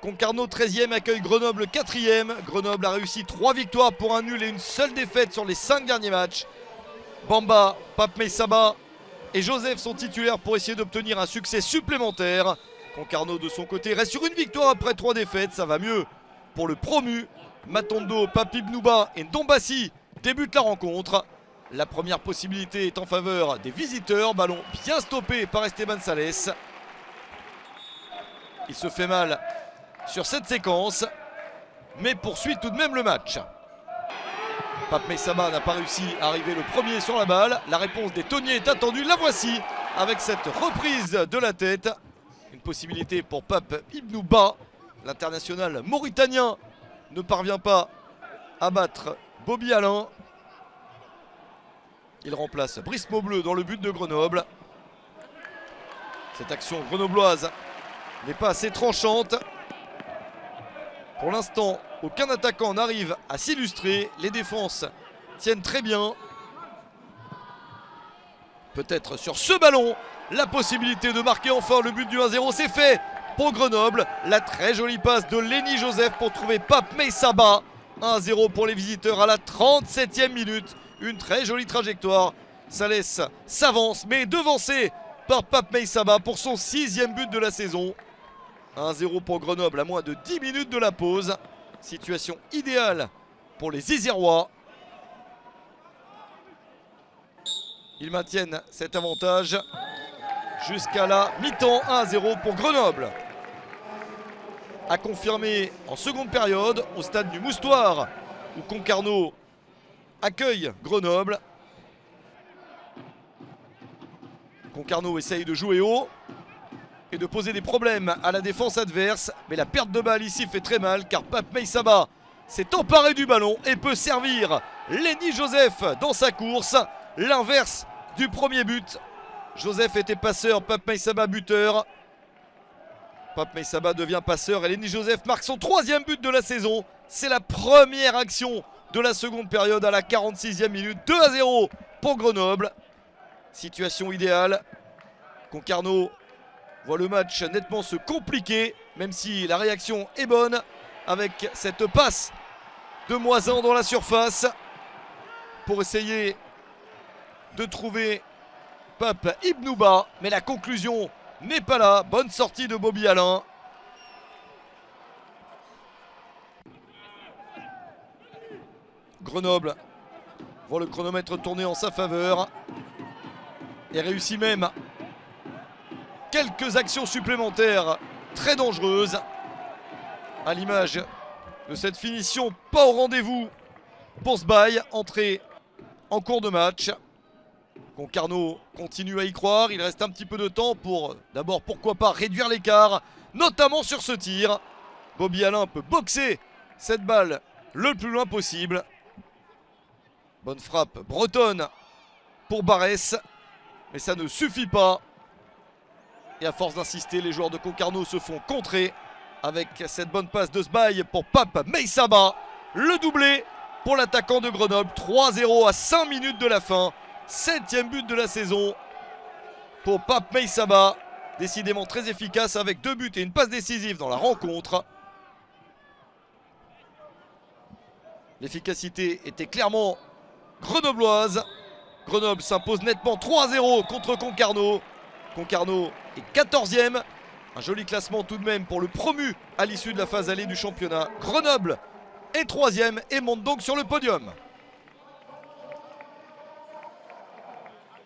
Concarneau 13e accueille Grenoble 4e. Grenoble a réussi 3 victoires pour un nul et une seule défaite sur les 5 derniers matchs. Bamba, Pape Meissaba et Joseph sont titulaires pour essayer d'obtenir un succès supplémentaire. Concarneau de son côté reste sur une victoire après 3 défaites, ça va mieux pour le promu. Matondo, Pape Ibnouba et Ndombassi débutent la rencontre. La première possibilité est en faveur des visiteurs, ballon bien stoppé par Esteban Sales. Il se fait mal sur cette séquence, mais poursuit tout de même le match. Pape Meissaba n'a pas réussi à arriver le premier sur la balle. La réponse des Tonniers est attendue, la voici avec cette reprise de la tête. Une possibilité pour Pape Ibnouba. L'international mauritanien ne parvient pas à battre Bobby Alain. Il remplace Brice Maubleu dans le but de Grenoble. Cette action grenobloise n'est pas assez tranchante. Pour l'instant, aucun attaquant n'arrive à s'illustrer. Les défenses tiennent très bien. Peut-être sur ce ballon, la possibilité de marquer enfin le but du 1-0. C'est fait pour Grenoble. La très jolie passe de Lenny Joseph pour trouver Pape Meissaba. 1-0 pour les visiteurs à la 37e minute. Une très jolie trajectoire. Sales s'avance, mais devancé par Pape Meissaba pour son 6e but de la saison. 1-0 pour Grenoble à moins de 10 minutes de la pause. Situation idéale pour les Isérois. Ils maintiennent cet avantage jusqu'à la mi-temps. 1-0 pour Grenoble. À confirmer en seconde période au stade du Moustoir où Concarneau accueille Grenoble. Concarneau essaye de jouer haut et de poser des problèmes à la défense adverse. Mais la perte de balle ici fait très mal car Pape Meissaba s'est emparé du ballon et peut servir Lenny Joseph dans sa course. L'inverse du premier but. Joseph était passeur, Pape Meissaba buteur. Pape Meissaba devient passeur et Lenny Joseph marque son 3e but de la saison. C'est la première action de la seconde période à la 46e minute. 2-0 pour Grenoble. Situation idéale. Concarneau voit le match nettement se compliquer, même si la réaction est bonne avec cette passe de Moisin dans la surface pour essayer de trouver Pape Ibnouba. Mais la conclusion n'est pas là. Bonne sortie de Bobby Alain. Grenoble voit le chronomètre tourner en sa faveur et réussit même quelques actions supplémentaires très dangereuses, à l'image de cette finition pas au rendez-vous pour Sbaï, entrée en cours de match. Concarneau continue à y croire, il reste un petit peu de temps pour d'abord pourquoi pas réduire l'écart, notamment sur ce tir. Bobby Alain peut boxer cette balle le plus loin possible. Bonne frappe bretonne pour Barès, mais ça ne suffit pas. Et à force d'insister, les joueurs de Concarneau se font contrer avec cette bonne passe de Sbaï pour Pape Meissaba. Le doublé pour l'attaquant de Grenoble. 3-0 à 5 minutes de la fin. 7e but de la saison pour Pape Meissaba. Décidément très efficace avec 2 buts et une passe décisive dans la rencontre. L'efficacité était clairement grenobloise. Grenoble s'impose nettement 3-0 contre Concarneau. Concarneau est 14e. Un joli classement tout de même pour le promu à l'issue de la phase allée du championnat. Grenoble est 3e et monte donc sur le podium.